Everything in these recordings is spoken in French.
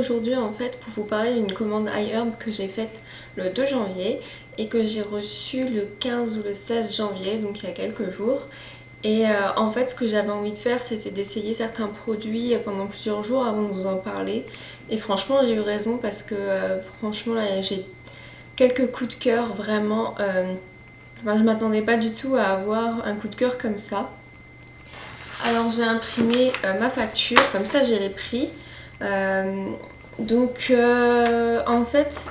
aujourd'hui en fait pour vous parler d'une commande iHerb que j'ai faite le 2 janvier et que j'ai reçue le 15 ou le 16 janvier, donc il y a quelques jours. Et en fait ce que j'avais envie de faire c'était d'essayer certains produits pendant plusieurs jours avant de vous en parler. Et franchement j'ai eu raison parce que franchement là j'ai quelques coups de cœur vraiment. Enfin, je m'attendais pas du tout à avoir un coup de cœur comme ça. Alors j'ai imprimé ma facture, comme ça j'ai les prix. En fait,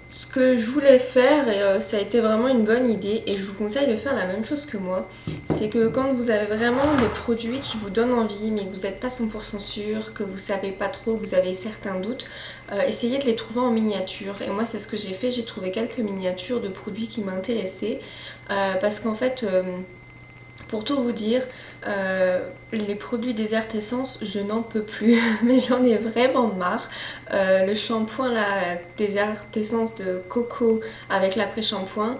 ce que je voulais faire, et ça a été vraiment une bonne idée, et je vous conseille de faire la même chose que moi, c'est que quand vous avez vraiment des produits qui vous donnent envie, mais que vous n'êtes pas 100% sûr, que vous savez pas trop, que vous avez certains doutes, essayez de les trouver en miniature. Et moi c'est ce que j'ai fait, j'ai trouvé quelques miniatures de produits qui m'intéressaient, parce qu'en fait... pour tout vous dire, les produits Desert Essence, je n'en peux plus, mais j'en ai vraiment marre. Le shampoing là, Desert Essence de coco avec l'après-shampoing,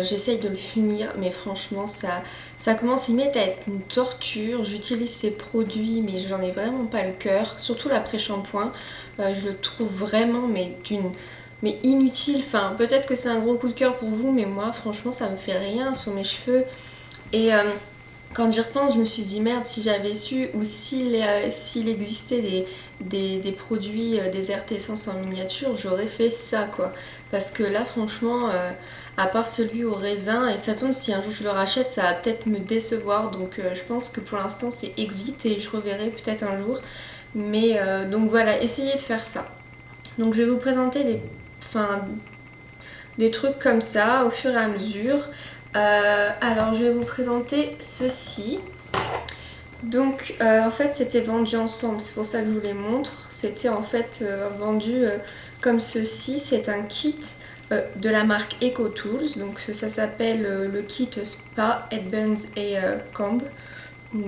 j'essaye de le finir, mais franchement ça commence limite à être une torture. J'utilise ces produits, mais j'en ai vraiment pas le cœur, surtout l'après-shampoing. Je le trouve vraiment, mais inutile. Enfin, peut-être que c'est un gros coup de cœur pour vous, mais moi franchement ça me fait rien sur mes cheveux. Et quand j'y repense, je me suis dit merde, si j'avais su ou s'il existait des produits Desert Essence en miniature, j'aurais fait ça quoi. Parce que là, franchement, à part celui au raisin, et ça tombe, si un jour je le rachète, ça va peut-être me décevoir. Donc je pense que pour l'instant, c'est exit et je reverrai peut-être un jour. Mais donc voilà, essayez de faire ça. Donc je vais vous présenter des trucs comme ça au fur et à mesure. Alors je vais vous présenter ceci. Donc en fait c'était vendu ensemble, c'est pour ça que je vous les montre. C'était en fait vendu comme ceci. C'est un kit de la marque EcoTools. Donc ça s'appelle le kit Spa, Headbands et Comb.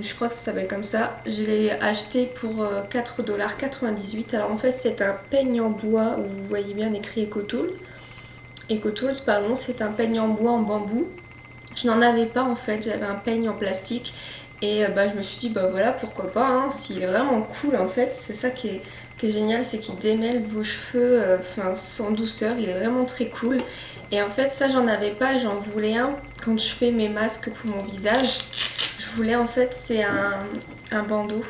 Je crois que ça s'appelle comme ça. Je l'ai acheté pour 4,98 $. Alors en fait c'est un peigne en bois où vous voyez bien écrit EcoTools. EcoTools, pardon, c'est un peigne en bois en bambou. Je n'en avais pas en fait, j'avais un peigne en plastique et je me suis dit bah voilà pourquoi pas, hein, s'il est vraiment cool en fait, c'est ça qui est génial, c'est qu'il démêle vos cheveux sans douceur, il est vraiment très cool. Et en fait ça j'en avais pas, j'en voulais un quand je fais mes masques pour mon visage. Je voulais en fait, c'est un bandeau.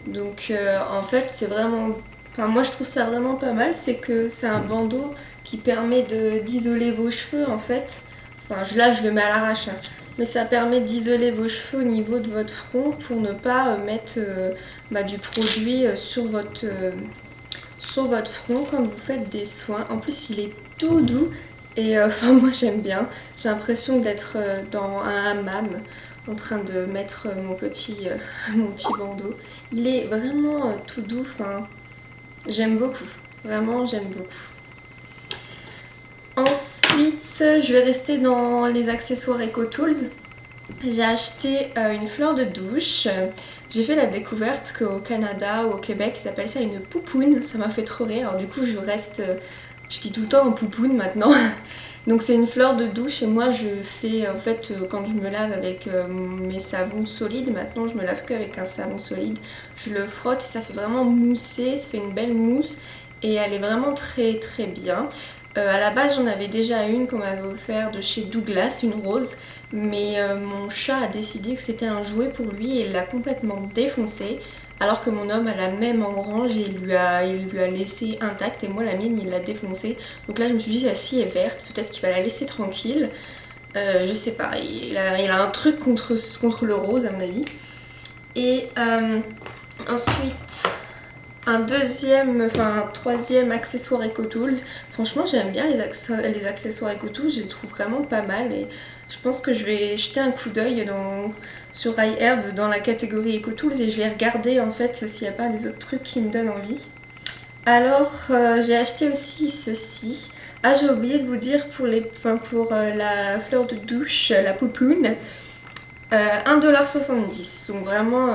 Donc en fait c'est vraiment, enfin moi je trouve ça vraiment pas mal, c'est que c'est un bandeau qui permet d'isoler vos cheveux en fait. Enfin, là, je le mets à l'arrache, hein. Mais ça permet d'isoler vos cheveux au niveau de votre front pour ne pas mettre du produit sur votre front quand vous faites des soins. En plus, il est tout doux et moi j'aime bien. J'ai l'impression d'être dans un hammam en train de mettre mon petit bandeau. Il est vraiment tout doux. Enfin, j'aime beaucoup. Vraiment, j'aime beaucoup. Ensuite, je vais rester dans les accessoires EcoTools. J'ai acheté une fleur de douche. J'ai fait la découverte qu'au Canada ou au Québec, ils appellent ça une poupoune. Ça m'a fait trop rire. Alors du coup, je dis tout le temps en poupoune maintenant. Donc c'est une fleur de douche et moi je fais en fait quand je me lave avec mes savons solides, maintenant je me lave qu'avec un savon solide. Je le frotte et ça fait vraiment mousser, ça fait une belle mousse et elle est vraiment très très bien. À la base j'en avais déjà une qu'on m'avait offert de chez Douglas, une rose, mais mon chat a décidé que c'était un jouet pour lui et il l'a complètement défoncé, alors que mon homme a la même en orange et il lui a laissé intacte et moi la mienne il l'a défoncée. Donc là je me suis dit celle-ci est verte, peut-être qu'il va la laisser tranquille. Je sais pas, il a un truc contre le rose à mon avis. Et ensuite... un troisième accessoire EcoTools. Franchement j'aime bien les accessoires EcoTools, je les trouve vraiment pas mal et je pense que je vais jeter un coup d'œil sur iHerb dans la catégorie EcoTools et je vais regarder en fait s'il n'y a pas des autres trucs qui me donnent envie. Alors j'ai acheté aussi ceci. Ah, j'ai oublié de vous dire pour la fleur de douche, la poupoune, 1,70 $. Donc vraiment...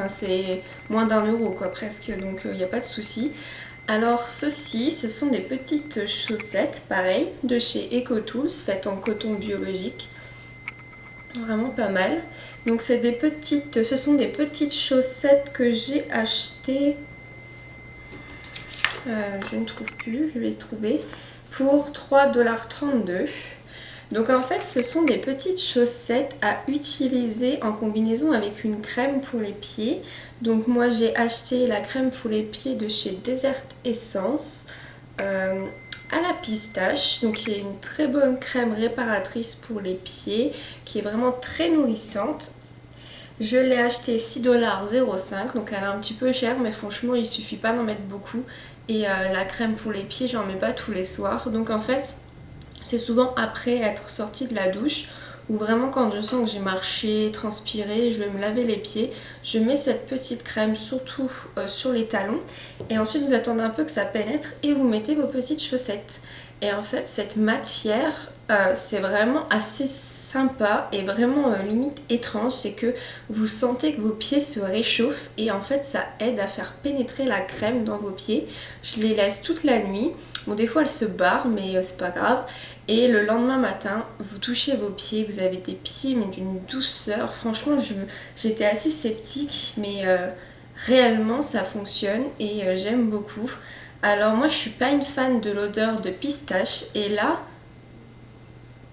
c'est moins d'1 € quoi presque, donc il n'y a pas de souci. Alors ceci, ce sont des petites chaussettes, pareil, de chez EcoTools, faites en coton biologique. Vraiment pas mal. Donc ce sont des petites chaussettes que j'ai achetées je ne trouve plus, je vais trouver, pour 3,32 $. Donc en fait ce sont des petites chaussettes à utiliser en combinaison avec une crème pour les pieds. Donc moi j'ai acheté la crème pour les pieds de chez Desert Essence à la pistache. Donc il y a une très bonne crème réparatrice pour les pieds qui est vraiment très nourrissante. Je l'ai acheté 6,05 $, donc elle est un petit peu chère mais franchement il suffit pas d'en mettre beaucoup. Et la crème pour les pieds j'en mets pas tous les soirs. Donc en fait c'est souvent après être sortie de la douche ou vraiment quand je sens que j'ai marché, transpiré, je vais me laver les pieds. Je mets cette petite crème surtout sur les talons et ensuite vous attendez un peu que ça pénètre et vous mettez vos petites chaussettes. Et en fait cette matière c'est vraiment assez sympa et vraiment limite étrange, c'est que vous sentez que vos pieds se réchauffent et en fait ça aide à faire pénétrer la crème dans vos pieds. Je les laisse toute la nuit. Bon des fois elles se barrent mais c'est pas grave. Et le lendemain matin, vous touchez vos pieds, vous avez des pieds mais d'une douceur. Franchement, j'étais assez sceptique, mais réellement ça fonctionne et j'aime beaucoup. Alors moi, je suis pas une fan de l'odeur de pistache et là,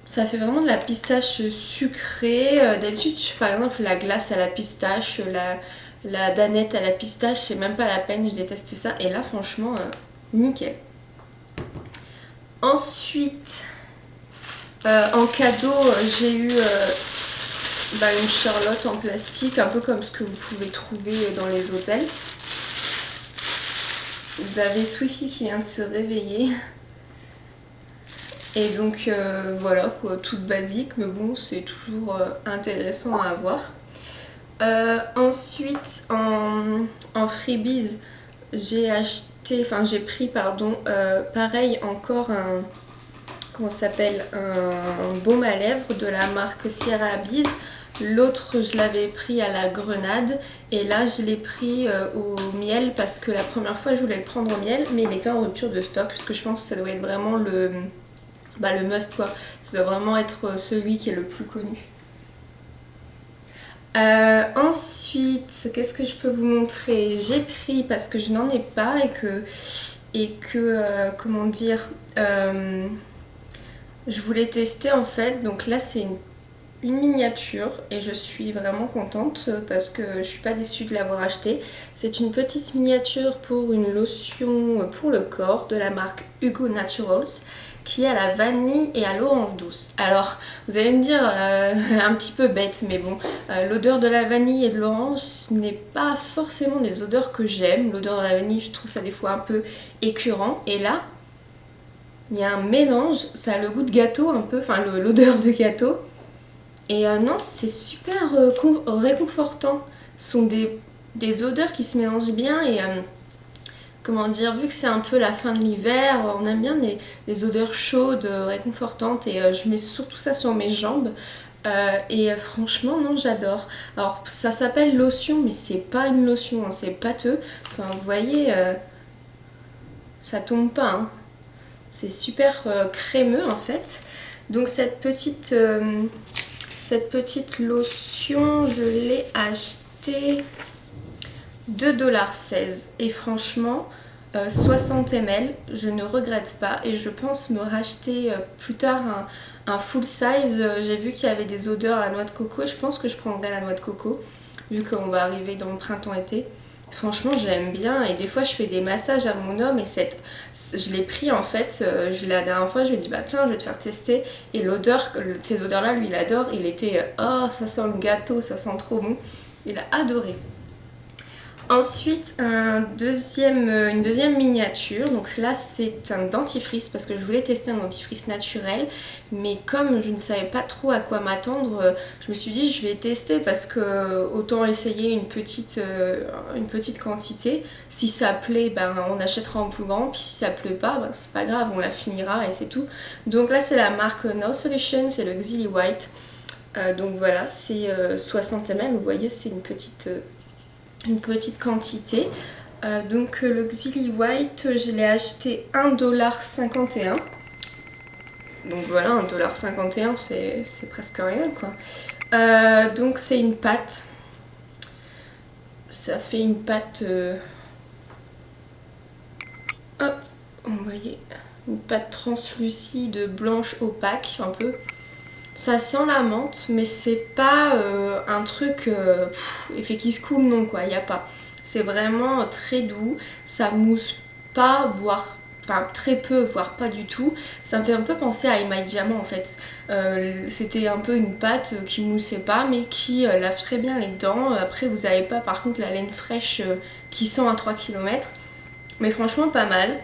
ça fait vraiment de la pistache sucrée. D'habitude, par exemple, la glace à la pistache, la danette à la pistache, c'est même pas la peine, je déteste ça. Et là, franchement, nickel. Ensuite... en cadeau, j'ai eu une Charlotte en plastique, un peu comme ce que vous pouvez trouver dans les hôtels. Vous avez Swiffy qui vient de se réveiller. Et donc voilà, quoi, toute basique, mais bon, c'est toujours intéressant à avoir. Ensuite, en freebies, j'ai pris, pareil, encore un... comment ça s'appelle, un baume à lèvres de la marque Sierra Abyss. L'autre je l'avais pris à la grenade et là je l'ai pris au miel parce que la première fois je voulais le prendre au miel mais il était en rupture de stock parce que je pense que ça doit être vraiment le must quoi. Ça doit vraiment être celui qui est le plus connu. Ensuite, qu'est-ce que je peux vous montrer? J'ai pris parce que je n'en ai pas et que comment dire, je voulais tester en fait. Donc là c'est une miniature et je suis vraiment contente parce que je suis pas déçue de l'avoir acheté. C'est une petite miniature pour une lotion pour le corps de la marque Hugo Naturals qui est à la vanille et à l'orange douce. Alors vous allez me dire un petit peu bête mais bon, l'odeur de la vanille et de l'orange ce n'est pas forcément des odeurs que j'aime. L'odeur de la vanille je trouve ça des fois un peu écœurant et là il y a un mélange, ça a le goût de gâteau un peu, enfin l'odeur de gâteau. Et non, c'est super réconfortant. Ce sont des odeurs qui se mélangent bien et comment dire, vu que c'est un peu la fin de l'hiver, on aime bien les odeurs chaudes, réconfortantes et je mets surtout ça sur mes jambes. Et franchement, non, j'adore. Alors, ça s'appelle lotion, mais c'est pas une lotion, hein, c'est pâteux. Enfin, vous voyez, ça tombe pas, hein. C'est super crémeux en fait. Donc cette petite lotion, je l'ai achetée 2,16 $. Et franchement, 60 ml, je ne regrette pas. Et je pense me racheter plus tard un full size. J'ai vu qu'il y avait des odeurs à la noix de coco. Je pense que je prendrai la noix de coco, vu qu'on va arriver dans le printemps-été. Franchement j'aime bien et des fois je fais des massages à mon homme et je l'ai pris en fait, la dernière fois je lui ai dit bah tiens je vais te faire tester et l'odeur, ces odeurs là lui il adore, il était oh ça sent le gâteau, ça sent trop bon, il a adoré. Ensuite une deuxième miniature, donc là c'est un dentifrice parce que je voulais tester un dentifrice naturel mais comme je ne savais pas trop à quoi m'attendre, je me suis dit je vais tester parce que autant essayer une petite quantité, si ça plaît ben, on achètera en plus grand, puis si ça plaît pas ben, c'est pas grave, on la finira et c'est tout. Donc là c'est la marque No Solution, c'est le Xilly White, donc voilà c'est 60 ml, vous voyez c'est une petite quantité. Donc le Xilly White je l'ai acheté 1,51 $. Donc voilà, 1,51 $, c'est presque rien quoi. Donc c'est une pâte. Ça fait une pâte... Hop, Vous voyez, une pâte translucide, blanche, opaque un peu. Ça sent la menthe, mais c'est pas un truc effet qui se coule, non quoi, il n'y a pas. C'est vraiment très doux, ça mousse pas, voire enfin très peu, voire pas du tout. Ça me fait un peu penser à Émail Diamant en fait. C'était un peu une pâte qui moussait pas, mais qui lave très bien les dents. Après vous n'avez pas par contre la laine fraîche qui sent à 3 km. Mais franchement pas mal.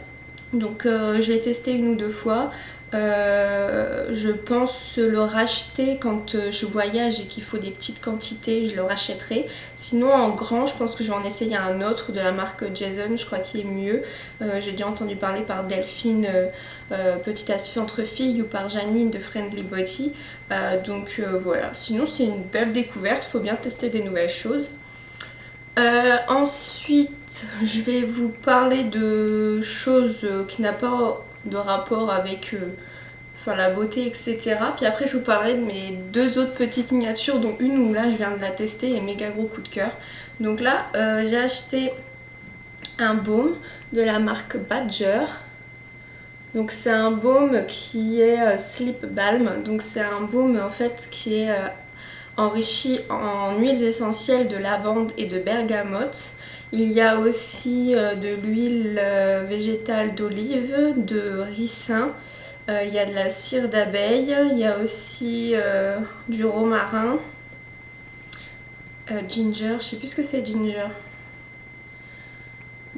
Donc j'ai testé une ou deux fois. Je pense le racheter quand je voyage et qu'il faut des petites quantités, je le rachèterai. Sinon en grand, je pense que je vais en essayer un autre de la marque Jason, je crois qu'il est mieux. J'ai déjà entendu parler par Delphine, Petite astuce entre filles, ou par Janine de Friendly Body. Donc voilà, sinon c'est une belle découverte, il faut bien tester des nouvelles choses. Ensuite, je vais vous parler de choses qui n'ont pas de rapport avec enfin, la beauté, etc. Puis après, je vous parlerai de mes deux autres petites miniatures, dont une où là, je viens de la tester et méga gros coup de cœur. Donc là, j'ai acheté un baume de la marque Badger. Donc c'est un baume qui est Sleep Balm. Donc c'est un baume en fait qui est enrichi en huiles essentielles de lavande et de bergamote. Il y a aussi de l'huile végétale d'olive, de ricin, il y a de la cire d'abeille, il y a aussi du romarin, ginger, je sais plus ce que c'est ginger.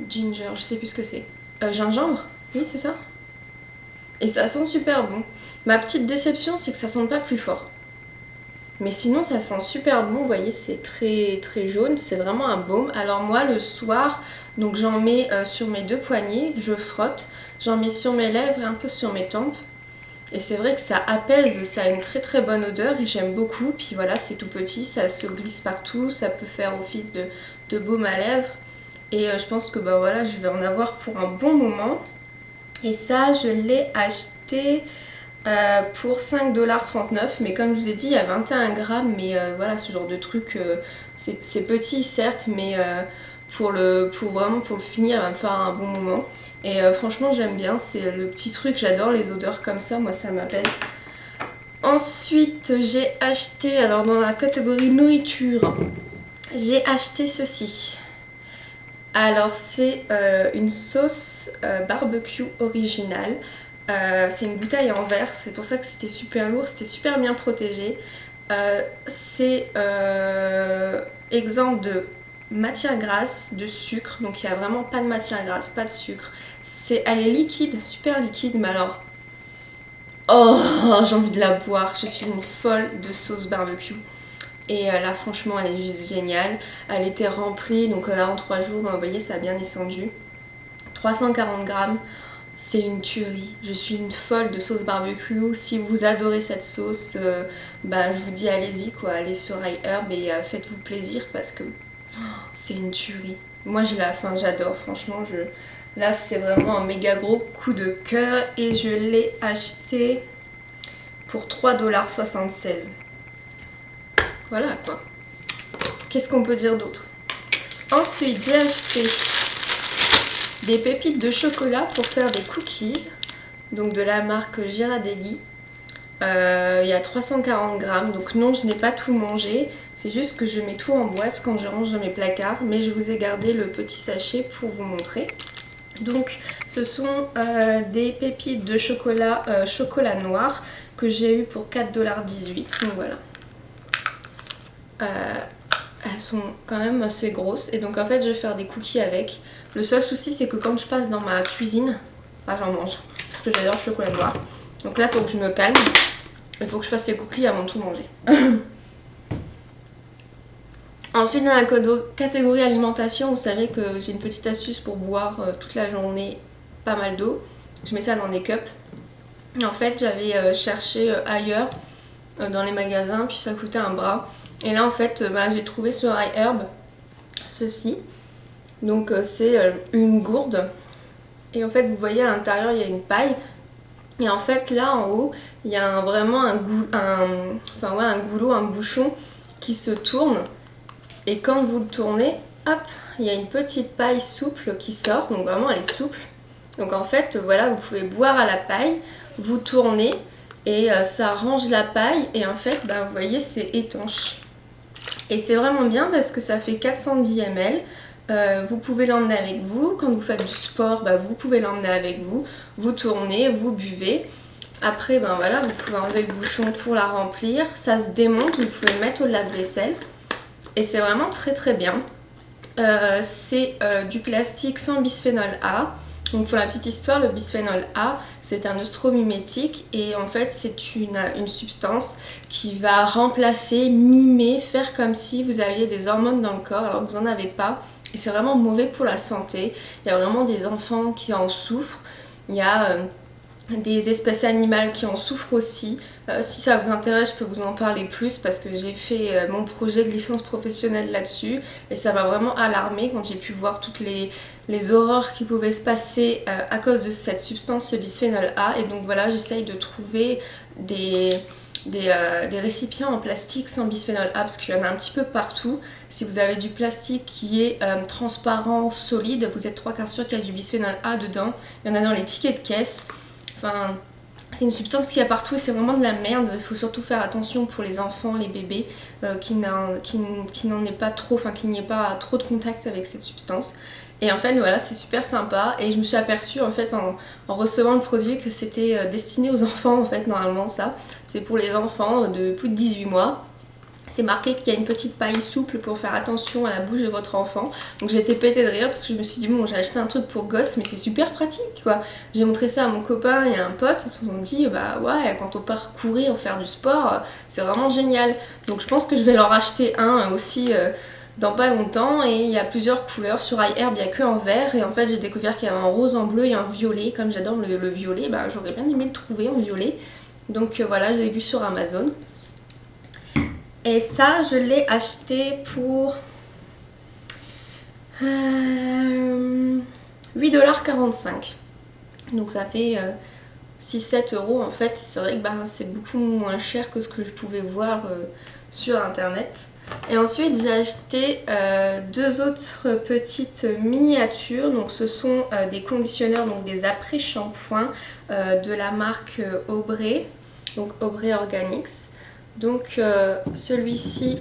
Ginger, je sais plus ce que c'est. Gingembre, oui c'est ça. Et ça sent super bon. Ma petite déception c'est que ça sent pas plus fort. Mais sinon ça sent super bon, vous voyez c'est très très jaune, c'est vraiment un baume. Alors moi le soir, donc j'en mets sur mes deux poignets, je frotte, j'en mets sur mes lèvres et un peu sur mes tempes. Et c'est vrai que ça apaise, ça a une très très bonne odeur et j'aime beaucoup. Puis voilà, c'est tout petit, ça se glisse partout, ça peut faire office de baume à lèvres. Et je pense que bah voilà, je vais en avoir pour un bon moment. Et ça, je l'ai acheté pour 5,39 $, mais comme je vous ai dit il y a 21 grammes, mais voilà ce genre de truc c'est petit certes, mais pour vraiment pour le finir, il va me faire un bon moment. Et franchement j'aime bien, c'est le petit truc, j'adore les odeurs comme ça, moi ça m'appelle. Ensuite j'ai acheté, alors dans la catégorie nourriture, j'ai acheté ceci. Alors c'est une sauce barbecue originale. C'est une bouteille en verre, c'est pour ça que c'était super lourd, c'était super bien protégé. C'est exempt de matière grasse, de sucre, donc il n'y a vraiment pas de matière grasse, pas de sucre. Elle est liquide, super liquide, mais alors... Oh, j'ai envie de la boire, je suis une folle de sauce barbecue. Et là franchement elle est juste géniale, elle était remplie, donc là en 3 jours, vous voyez ça a bien descendu. 340 grammes. C'est une tuerie, je suis une folle de sauce barbecue. Si vous adorez cette sauce, bah, je vous dis allez-y quoi, allez sur iHerb et faites-vous plaisir parce que c'est une tuerie. Moi j'adore franchement, là c'est vraiment un méga gros coup de cœur et je l'ai acheté pour 3,76 $. Voilà quoi. Qu'est-ce qu'on peut dire d'autre? Ensuite j'ai acheté des pépites de chocolat pour faire des cookies, donc de la marque Ghirardelli. Il y a 340 grammes, donc non je n'ai pas tout mangé, c'est juste que je mets tout en boîte quand je range dans mes placards, mais je vous ai gardé le petit sachet pour vous montrer. Donc ce sont des pépites de chocolat, chocolat noir que j'ai eu pour 4,18 $, donc voilà. Elles sont quand même assez grosses et donc en fait je vais faire des cookies avec. Le seul souci c'est que quand je passe dans ma cuisine, bah, j'en mange parce que j'adore le chocolat noir. Donc là il faut que je me calme, il faut que je fasse les cookies avant de tout manger. Ensuite dans la catégorie alimentation, vous savez que j'ai une petite astuce pour boire toute la journée pas mal d'eau. Je mets ça dans des cups. En fait j'avais cherché ailleurs dans les magasins, puis ça coûtait un bras. Et là en fait bah, j'ai trouvé sur iHerb ceci. Donc c'est une gourde. Et en fait vous voyez à l'intérieur il y a une paille. Et en fait là en haut il y a vraiment un goulot, un bouchon qui se tourne. Et quand vous le tournez, hop, il y a une petite paille souple qui sort. Donc vraiment elle est souple. Donc en fait, voilà, vous pouvez boire à la paille, vous tournez et ça range la paille et en fait, bah, vous voyez, c'est étanche. Et c'est vraiment bien parce que ça fait 410 ml. Vous pouvez l'emmener avec vous. Quand vous faites du sport, bah, vous pouvez l'emmener avec vous. Vous tournez, vous buvez. Après, ben voilà, vous pouvez enlever le bouchon pour la remplir. Ça se démonte, vous pouvez le mettre au lave-vaisselle. Et c'est vraiment très très bien. C'est du plastique sans bisphénol A. Donc pour la petite histoire, le bisphénol A, c'est un ostromimétique et en fait c'est une substance qui va remplacer, mimer, faire comme si vous aviez des hormones dans le corps alors que vous n'en avez pas. Et c'est vraiment mauvais pour la santé. Il y a vraiment des enfants qui en souffrent. Il y a des espèces animales qui en souffrent aussi. Si ça vous intéresse, je peux vous en parler plus parce que j'ai fait mon projet de licence professionnelle là-dessus et ça m'a vraiment alarmée quand j'ai pu voir toutes les horreurs qui pouvaient se passer à cause de cette substance, ce bisphénol A. Et donc voilà, j'essaye de trouver des récipients en plastique sans bisphénol A parce qu'il y en a un petit peu partout. Si vous avez du plastique qui est transparent, solide, vous êtes 3/4 sûr qu'il y a du bisphénol A dedans. Il y en a dans les tickets de caisse. Enfin, c'est une substance qu'il y a partout et c'est vraiment de la merde. Il faut surtout faire attention pour les enfants, les bébés, qu'il n'en ait pas trop, enfin qu'il n'y ait pas trop de contact avec cette substance. Et en fait, voilà, c'est super sympa. Et je me suis aperçue en fait en recevant le produit que c'était destiné aux enfants en fait, normalement ça. C'est pour les enfants de plus de 18 mois. C'est marqué qu'il y a une petite paille souple pour faire attention à la bouche de votre enfant. Donc j'ai été pétée de rire parce que je me suis dit bon, j'ai acheté un truc pour gosse mais c'est super pratique quoi. J'ai montré ça à mon copain et à un pote, ils se sont dit bah ouais, quand on part courir ou faire du sport, c'est vraiment génial. Donc je pense que je vais leur acheter un aussi dans pas longtemps et il y a plusieurs couleurs. Sur iHerb il n'y a que en vert et en fait j'ai découvert qu'il y avait un rose, en bleu et un violet. Comme j'adore le violet, bah j'aurais bien aimé le trouver en violet. Donc voilà, j'ai vu sur Amazon. Et ça, je l'ai acheté pour 8,45 $. Donc ça fait 6-7 € en fait. C'est vrai que bah, c'est beaucoup moins cher que ce que je pouvais voir sur internet. Et ensuite j'ai acheté deux autres petites miniatures. Donc ce sont des conditionneurs, donc des après-shampoings de la marque Aubrey. Donc Aubrey Organics. Donc celui-ci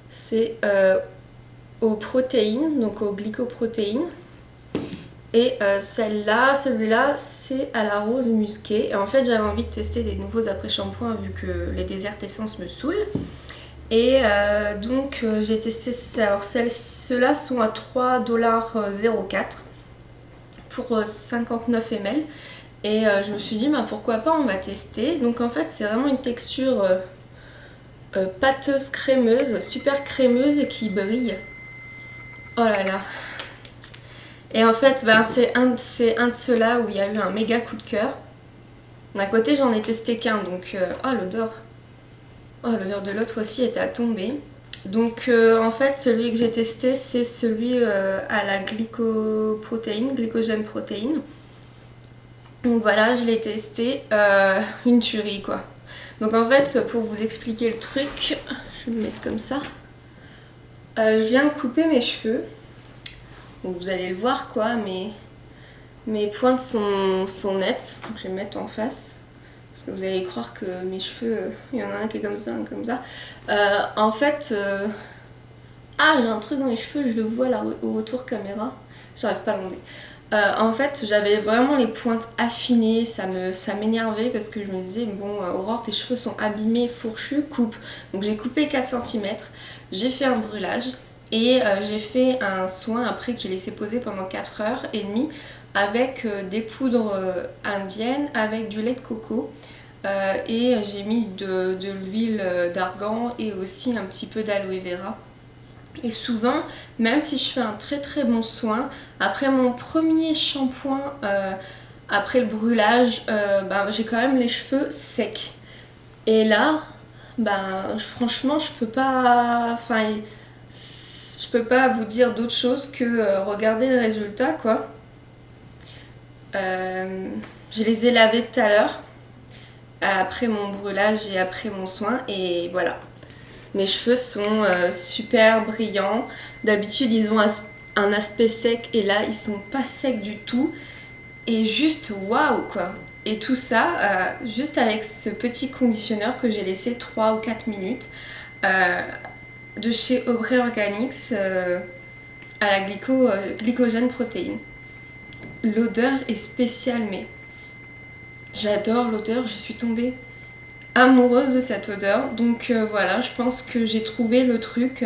c'est aux protéines, donc aux glycoprotéines. Et celui-là c'est à la rose musquée. Et en fait j'avais envie de tester des nouveaux après-shampoings vu que les Desert Essence me saoulent. Et donc j'ai testé ça. Alors ceux-là sont à 3,04 $ pour 59 ml. Et je me suis dit bah, pourquoi pas, on va tester. Donc en fait c'est vraiment une texture pâteuse crémeuse, super crémeuse et qui brille. Oh là là. Et en fait ben, c'est un de ceux-là où il y a eu un méga coup de cœur. D'un côté j'en ai testé qu'un, donc oh l'odeur de l'autre aussi était à tomber. Donc en fait celui que j'ai testé c'est celui à la glycogène protéine. Donc voilà, je l'ai testé, une tuerie quoi. Donc en fait, pour vous expliquer le truc, je vais me mettre comme ça. Je viens de couper mes cheveux. Donc vous allez le voir quoi, mes pointes sont nettes. Donc je vais me mettre en face. Parce que vous allez croire que mes cheveux, il y en a un qui est comme ça, un comme ça. En fait, ah j'ai un truc dans les cheveux, je le vois là au retour caméra. J'arrive pas à l'enlever. En fait j'avais vraiment les pointes affinées, ça m'énervait parce que je me disais bon Aurore tes cheveux sont abîmés, fourchus, coupe. Donc j'ai coupé 4 cm, j'ai fait un brûlage et j'ai fait un soin après que j'ai laissé poser pendant 4h30 avec des poudres indiennes avec du lait de coco et j'ai mis de l'huile d'argan et aussi un petit peu d'aloe vera. Et souvent, même si je fais un très très bon soin, après mon premier shampoing, après le brûlage, j'ai quand même les cheveux secs. Et là, franchement, je peux pas vous dire d'autre chose que regarder le résultat quoi. Je les ai lavés tout à l'heure, après mon brûlage et après mon soin, et voilà. Mes cheveux sont super brillants. D'habitude ils ont un aspect sec et là ils sont pas secs du tout. Et juste waouh quoi. Et tout ça juste avec ce petit conditionneur que j'ai laissé 3 ou 4 minutes de chez Aubrey Organics à la glycogène protéine. L'odeur est spéciale, mais j'adore l'odeur, je suis tombée amoureuse de cette odeur. Donc voilà, je pense que j'ai trouvé le truc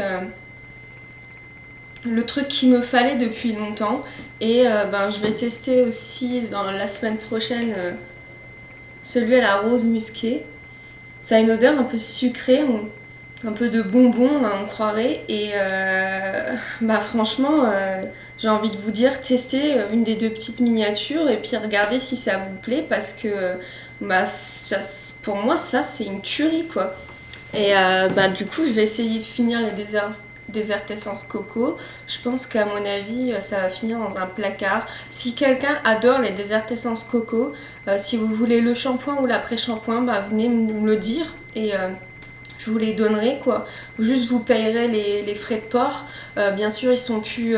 qu'il me fallait depuis longtemps. Et je vais tester aussi dans la semaine prochaine celui à la rose musquée. Ça a une odeur un peu sucrée, un peu de bonbons, hein, on croirait. Et franchement, j'ai envie de vous dire, testez une des deux petites miniatures et puis regardez si ça vous plaît parce que pour moi, ça c'est une tuerie quoi. Et du coup, je vais essayer de finir les Desert Essence Coco. Je pense qu'à mon avis, ça va finir dans un placard. Si quelqu'un adore les Desert Essence Coco, si vous voulez le shampoing ou l'après-shampoing, venez me le dire et je vous les donnerai quoi. Juste vous payerez les frais de port. Bien sûr, ils sont plus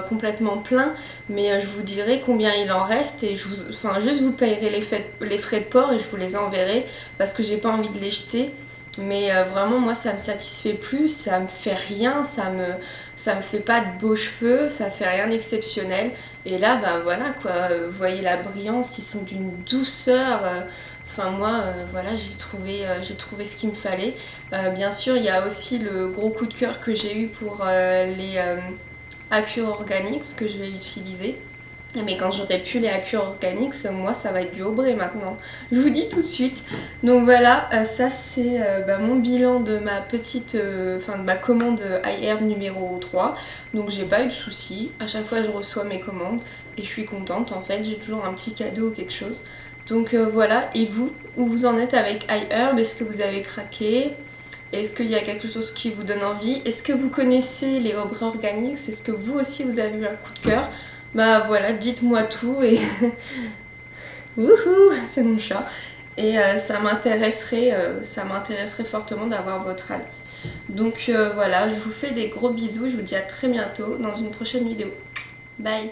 complètement pleins, mais je vous dirai combien il en reste et juste vous payerez les frais de port et je vous les enverrai parce que j'ai pas envie de les jeter. Mais vraiment moi ça me satisfait plus, ça me fait rien, ça me fait pas de beaux cheveux, ça fait rien d'exceptionnel. Et là voilà quoi, vous voyez la brillance, ils sont d'une douceur. Enfin moi voilà, j'ai trouvé ce qu'il me fallait. Bien sûr il y a aussi le gros coup de cœur que j'ai eu pour les Acure Organics que je vais utiliser. Mais quand j'aurai plus les Acure Organics, moi ça va être du Aubrey maintenant. Je vous dis tout de suite. Donc voilà, ça c'est mon bilan de ma petite, de ma commande iHerb numéro 3. Donc j'ai pas eu de soucis. À chaque fois je reçois mes commandes et je suis contente en fait. J'ai toujours un petit cadeau ou quelque chose. Donc voilà, et vous, où vous en êtes avec iHerb? Est-ce que vous avez craqué? Est-ce qu'il y a quelque chose qui vous donne envie? Est-ce que vous connaissez les Aubrey Organics? Est-ce que vous aussi vous avez eu un coup de cœur? Voilà, dites-moi tout et wouhou, c'est mon chat. Et ça m'intéresserait fortement d'avoir votre avis. Donc voilà, je vous fais des gros bisous, je vous dis à très bientôt dans une prochaine vidéo. Bye!